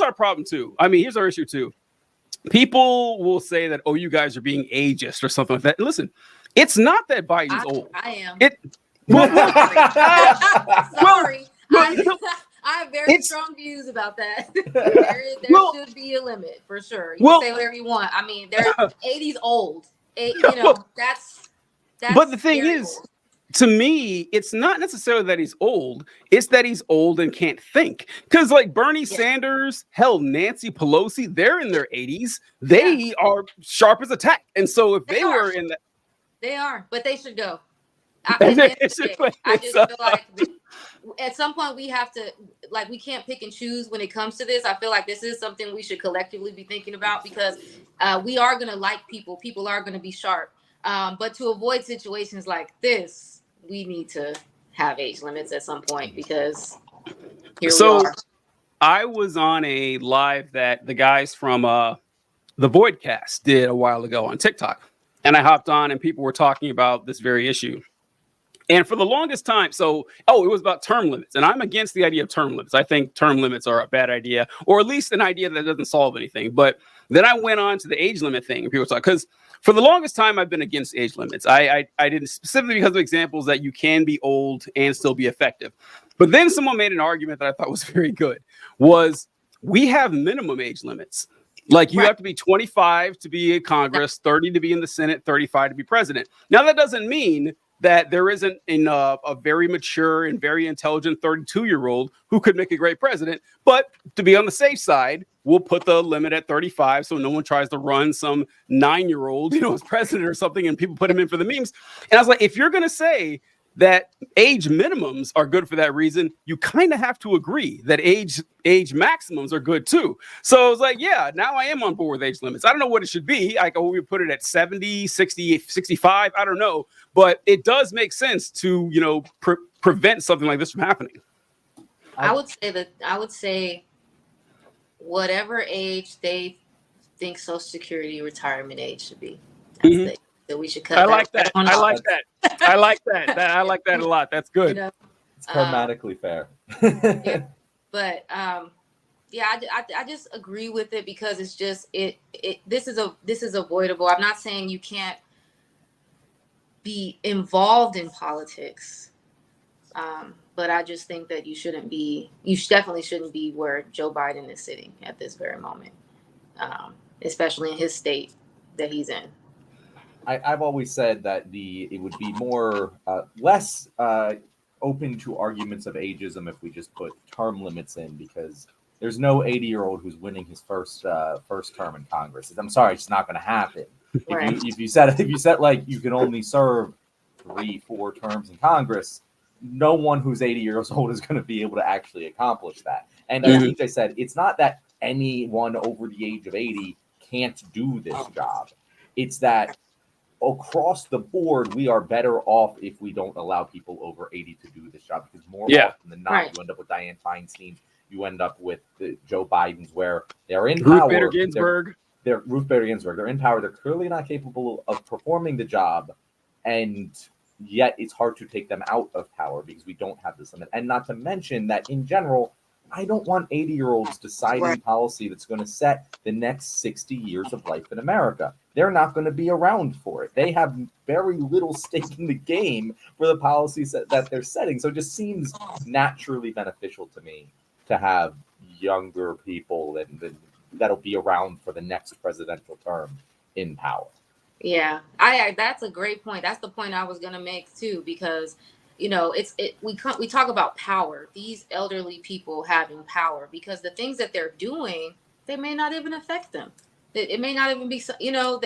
our problem too. I mean, here's our issue too. People will say that, oh, you guys are being ageist or something like that. And listen, it's not that Biden's old. I am. Sorry. I have very strong views about that. there should be a limit for sure. You can say whatever you want. I mean, they're 80s old. That's but the thing is, old. To me, it's not necessarily that he's old. It's that he's old and can't think. Because like Bernie Sanders, hell, Nancy Pelosi, they're in their 80s. They are sharp as a tack. And so if they were in that. They are, but they should go. I just feel like at some point we have to, like, we can't pick and choose when it comes to this. I feel like this is something we should collectively be thinking about because we are going to like people. People are going to be sharp. But to avoid situations like this, we need to have age limits at some point because here we are. I was on a live that the guys from the Voidcast did a while ago on TikTok. And I hopped on and people were talking about this very issue. And for the longest time, it was about term limits. And I'm against the idea of term limits. I think term limits are a bad idea, or at least an idea that doesn't solve anything. But then I went on to the age limit thing. And people talk, because for the longest time, I've been against age limits. I didn't, specifically because of examples that you can be old and still be effective. But then someone made an argument that I thought was very good, was we have minimum age limits. Like you have to be 25 to be in Congress, 30 to be in the Senate, 35 to be president. Now, that doesn't mean that there isn't a very mature and very intelligent 32-year-old who could make a great president. But to be on the safe side, we'll put the limit at 35 so no one tries to run some 9-year-old, as president or something, and people put him in for the memes. And I was like, if you're going to say that age minimums are good for that reason, you kind of have to agree that age maximums are good too. So I was like, yeah, now I am on board with age limits. I don't know what it should be. Like, we put it at 70, 60, 65. I don't know. But it does make sense to, prevent something like this from happening. I would say whatever age they think Social Security retirement age should be. That's that we should cut. I like that. I like that. I like that. I like that a lot. That's good. It's pragmatically fair. But I just agree with it because it's just this is avoidable. I'm not saying you can't be involved in politics, but I just think that you definitely shouldn't be where Joe Biden is sitting at this very moment, especially in his state that he's in. I've always said that it would be less open to arguments of ageism if we just put term limits in, because there's no 80-year-old who's winning his first term in Congress. I'm sorry, it's not going to happen. Right. If you said like you can only serve 3-4 terms in Congress, no one who's 80 years old is going to be able to actually accomplish that. And I think I said it's not that anyone over the age of 80 can't do this job. It's that across the board, we are better off if we don't allow people over 80 to do this job, because more often than not, you end up with Dianne Feinstein. You end up with Joe Biden's, where they're in power. Ruth Bader Ginsburg. Ruth Bader Ginsburg. They're in power. They're clearly not capable of performing the job, and yet it's hard to take them out of power because we don't have this limit. And not to mention that in general, I don't want 80-year-olds deciding policy that's going to set the next 60 years of life in America. They're not going to be around for it. They have very little stake in the game for the policies that they're setting. So it just seems naturally beneficial to me to have younger people that'll be around for the next presidential term in power. Yeah, that's a great point. That's the point I was going to make too, because we talk about power, these elderly people having power, because the things that they're doing, they may not even affect them. It may not even be,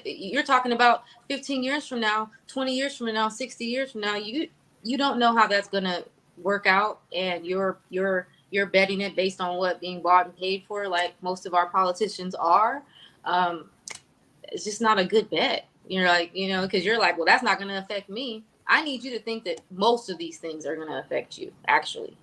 you're talking about 15 years from now, 20 years from now, 60 years from now, you don't know how that's going to work out. And you're betting it based on what being bought and paid for, like most of our politicians are. It's just not a good bet. You're like, because you're like, well, that's not going to affect me. I need you to think that most of these things are going to affect you, actually.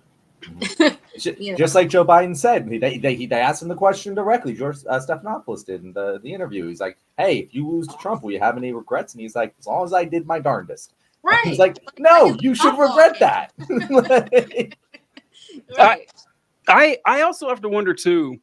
Just like Joe Biden said, they asked him the question directly. George Stephanopoulos did in the interview. He's like, "Hey, if you lose to Trump, will you have any regrets?" And he's like, "As long as I did my darndest." Right. He's like, "No, you should regret that." Right. I also have to wonder too,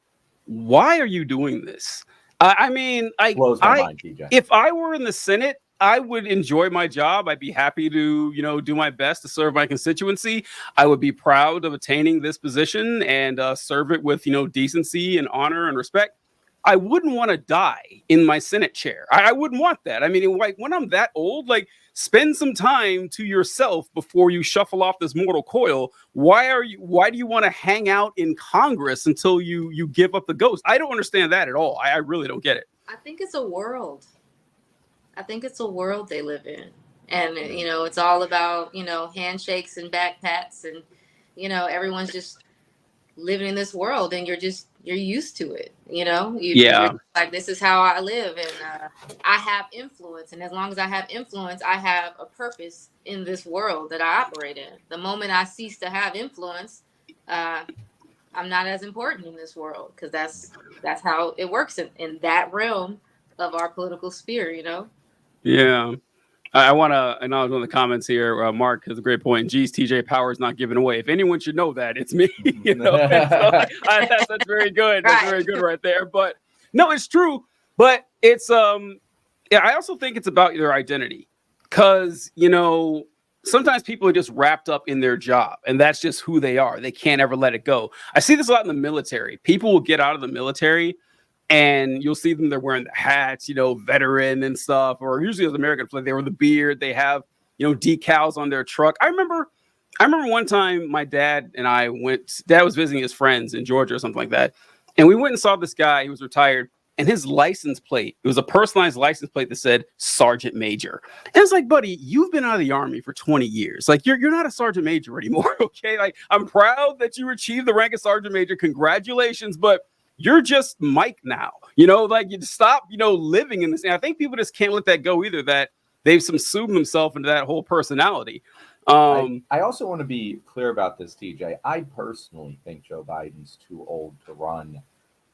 why are you doing this? I mean, Blows my mind, TJ. if I were in the Senate, I would enjoy my job. I'd be happy to, do my best to serve my constituency. I would be proud of attaining this position and serve it with, decency and honor and respect. I wouldn't want to die in my Senate chair. I wouldn't want that. I mean, like when I'm that old, like spend some time to yourself before you shuffle off this mortal coil. Why do you want to hang out in Congress until you give up the ghost? I don't understand that at all. I really don't get it. I think it's a world. I think it's a world they live in. And, it's all about, handshakes and backpats and, everyone's just living in this world and you're used to it. You're like, this is how I live. And I have influence. And as long as I have influence, I have a purpose in this world that I operate in. The moment I cease to have influence, I'm not as important in this world because that's how it works in that realm of our political sphere, Yeah. I want to acknowledge one of the comments here. Mark has a great point. Geez, TJ Power is not giving away. If anyone should know that, it's me. That's very good. That's very good right there. But no, it's true. But it's I also think it's about their identity because sometimes people are just wrapped up in their job and that's just who they are. They can't ever let it go. I see this a lot in the military. People will get out of the military and you'll see them, they're wearing the hats, veteran and stuff, or usually as American flag, they wear the beard, they have, decals on their truck. I remember one time my dad and I dad was visiting his friends in Georgia or something like that. And we went and saw this guy, he was retired, and his license plate, it was a personalized license plate that said Sergeant Major. And it's like, buddy, you've been out of the Army for 20 years. Like you're not a Sergeant Major anymore. Okay. Like I'm proud that you achieved the rank of Sergeant Major. Congratulations. But you're just Mike now, like you stop, living in this. And I think people just can't let that go either, that they've subsumed themselves into that whole personality. I also want to be clear about this, TJ. I personally think Joe Biden's too old to run,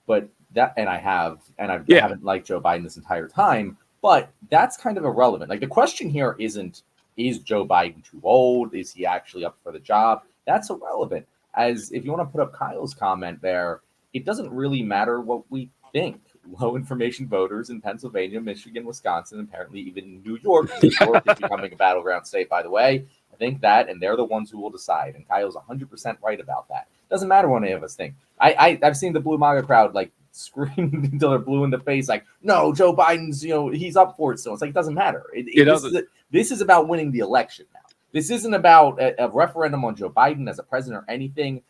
but I haven't liked Joe Biden this entire time, but that's kind of irrelevant. Like the question here isn't, is Joe Biden too old? Is he actually up for the job? That's irrelevant. As if you want to put up Kyle's comment there, it doesn't really matter what we think. Low information voters in Pennsylvania, Michigan, Wisconsin, apparently even New York. New York is becoming a battleground state, by the way. I think that, and they're the ones who will decide. And Kyle's 100% right about that. Doesn't matter what any of us think. I've seen the Blue MAGA crowd like scream until they're blue in the face, like, no, Joe Biden's, he's up for it still. It's like, it doesn't matter. This is about winning the election now. This isn't about a referendum on Joe Biden as a president or anything.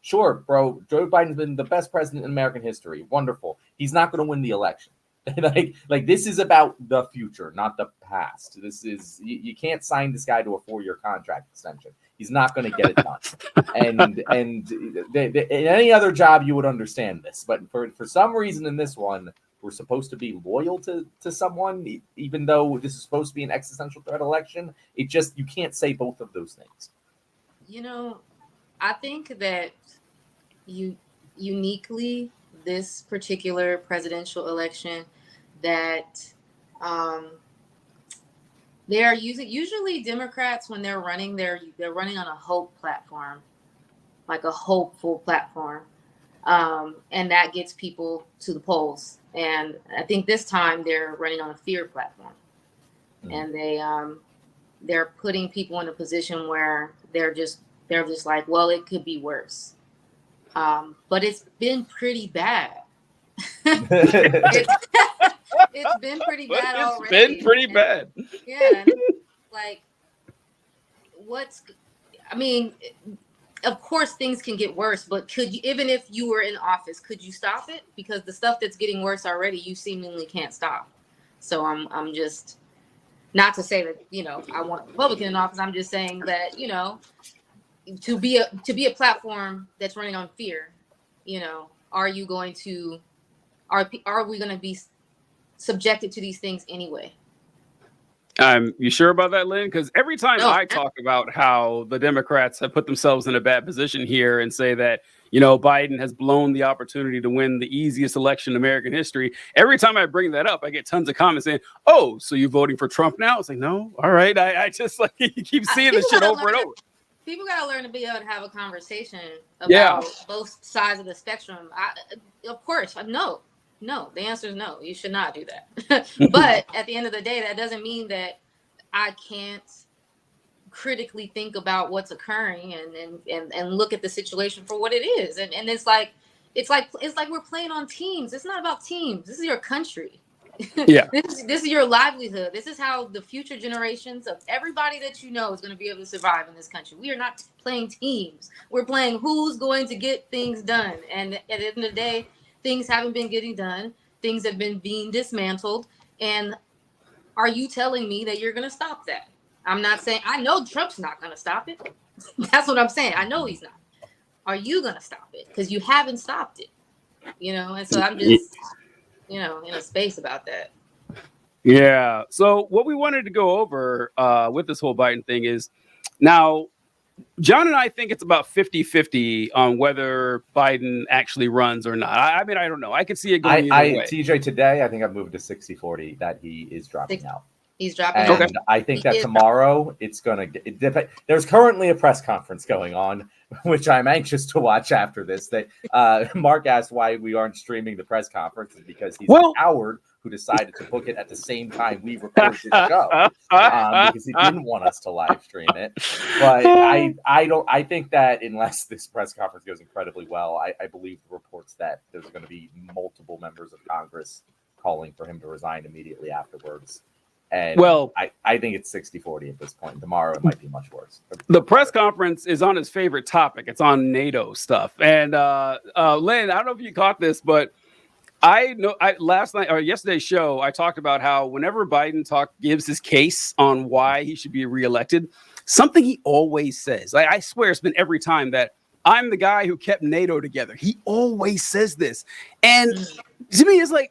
Sure, bro, Joe Biden's been the best president in American history. Wonderful. He's not going to win the election. like this is about the future, not the past. This is you can't sign this guy to a 4-year contract extension. He's not going to get it done. and in any other job you would understand this, but for some reason in this one, we're supposed to be loyal to someone, even though this is supposed to be an existential threat election. You can't say both of those things. I think that uniquely this particular presidential election that they are usually Democrats when they're running, they're running on a hope platform, like a hopeful platform. And that gets people to the polls. And I think this time they're running on a fear platform. Mm-hmm. And they're putting people in a position where they're just like, well, it could be worse. But it's been pretty bad. It's been pretty bad already. It's been pretty bad. Yeah. Like, of course things can get worse, but could you, even if you were in office, could you stop it? Because the stuff that's getting worse already, you seemingly can't stop. So I'm just, not to say that, I want a Republican in office. I'm just saying that, to be a platform that's running on fear, are we going to be subjected to these things anyway? You sure about that, Lynn? Because every time I talk about how the Democrats have put themselves in a bad position here and say that, Biden has blown the opportunity to win the easiest election in American history, every time I bring that up, I get tons of comments saying, oh, so you're voting for Trump now? It's like, no, all right. I just like, you keep seeing this shit over and over. People gotta learn to be able to have a conversation Yeah. about both sides of the spectrum. Of course, no. The answer is no. You should not do that. But at the end of the day, that doesn't mean that I can't critically think about what's occurring and look at the situation for what it is. And it's like we're playing on teams. It's not about teams. This is your country. Yeah. This is your livelihood. This is how the future generations of everybody that you know is going to be able to survive in this country. We are not playing teams. We're playing who's going to get things done. And at the end of the day, things haven't been getting done. Things have been being dismantled. And are you telling me that you're going to stop that? I'm not saying, I know Trump's not going to stop it. That's what I'm saying. I know he's not. Are you going to stop it? Because you haven't stopped it. And so I'm just, in a space about that. Yeah. So what we wanted to go over with this whole Biden thing is now, John and I think it's about 50-50 on whether Biden actually runs or not. I mean, I don't know. I could see it going either way. TJ, today, I think I've moved to 60-40 that he is dropping out. He's dropping and out. I think that tomorrow it's going to there's currently a press conference going on, which I'm anxious to watch after this. Mark asked why we aren't streaming the press conference because he's a coward who decided to book it at the same time we recorded this show because he didn't want us to live stream it. But I think that unless this press conference goes incredibly well, I believe the reports that there's going to be multiple members of Congress calling for him to resign immediately afterwards. And I think it's 60-40 at this point. Tomorrow it might be much worse. The press conference is on his favorite topic. It's on NATO stuff. And Lynn, I don't know if you caught this, but last night or yesterday's show, I talked about how whenever Biden gives his case on why he should be reelected, something he always says. I swear it's been every time that I'm the guy who kept NATO together. He always says this. And to me, it's like,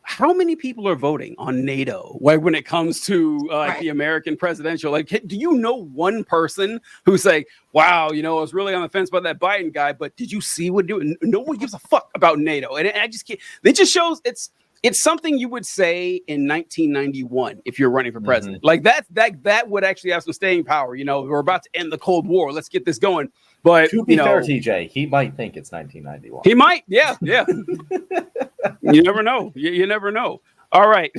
how many people are voting on NATO? Like when it comes to the American presidential, like, do you know one person who's like, wow, I was really on the fence about that Biden guy, but did you see what doing? No one gives a fuck about NATO. And I just can't, it just shows it's something you would say in 1991 if you're running for president. Like that would actually have some staying power. We're about to end the Cold War. Let's get this going. But to be fair, TJ, he might think it's 1991. He might. Yeah. You never know. You never know. All right.